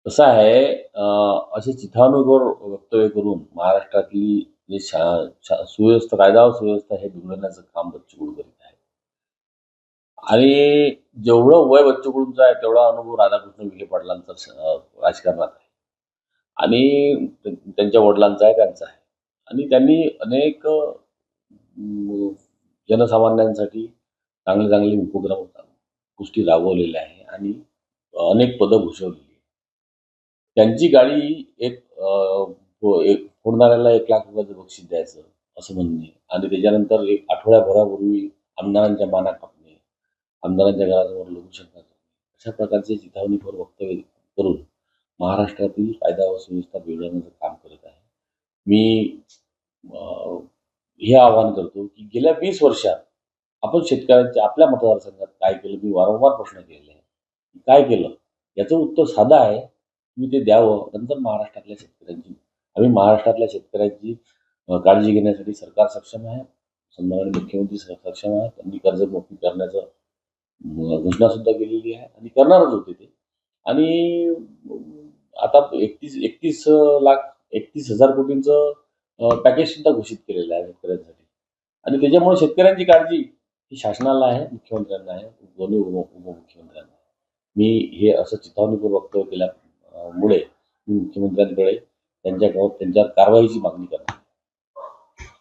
कसं आहे असे चिथावणीखोर वक्तव्य करून महाराष्ट्रातली जी सुव्यवस्था कायदा व सुव्यवस्था हे बिघडवण्याचं काम बच्चू कडू करीत आहे. आणि जेवढं वय बच्चू कडूंचं आहे तेवढा अनुभव राधाकृष्ण विखे पाटलांचा राजकारणात आहे. आणि त्यांच्या वडिलांचा आहे, त्यांचा आहे. आणि त्यांनी अनेक जनसामान्यांसाठी चांगले चांगले उपक्रम गोष्टी राबवलेल्या आहे आणि अनेक पदं भूषवलेली आहे. त्यांची गाडी एक फोडणाऱ्याला ₹1,00,000 बक्षीस द्यायचं असं म्हणणे आणि त्याच्यानंतर एक आठवड्याभरापूर्वी आमदारांच्या माना कापणे, आमदारांच्या घरासमोर लघुशंका करणे, अशा प्रकारचे चिथावणीखोर वक्तव्य करून महाराष्ट्रातील कायदा व सुव्यवस्था बिघडवण्याचं काम करत आहे. मी अ, हे आवाहन करतो, की गेल्या 20 वर्षात आपण शेतकऱ्यांच्या आपल्या मतदारसंघात काय केलं? मी वारंवार प्रश्न केलेले आहे. काय केलं? याचं उत्तर साधं आहे. तुम्ही ते द्यावं. नंतर महाराष्ट्रातल्या शेतकऱ्यांची आम्ही महाराष्ट्रातल्या शेतकऱ्यांची काळजी घेण्यासाठी सरकार सक्षम आहे. सन्माननीय मुख्यमंत्री सक्षम आहे. त्यांनी कर्जमाफी करण्याचं घोषणासुद्धा केलेली आहे आणि करणारच होते ते. आणि आता 31 लाख 31,000 कोटींचं पॅकेजसुद्धा घोषित केलेलं आहे शेतकऱ्यांसाठी. आणि त्याच्यामुळे शेतकऱ्यांची काळजी ही शासनाला आहे, मुख्यमंत्र्यांना आहे, दोन्ही उपमुख्यमंत्र्यांना आहे. मी हे असं चिथावणीखोर वक्तव्य केल्यामुळे मी मुख्यमंत्र्यांकडे त्यांच्यावर कारवाईची मागणी करणार.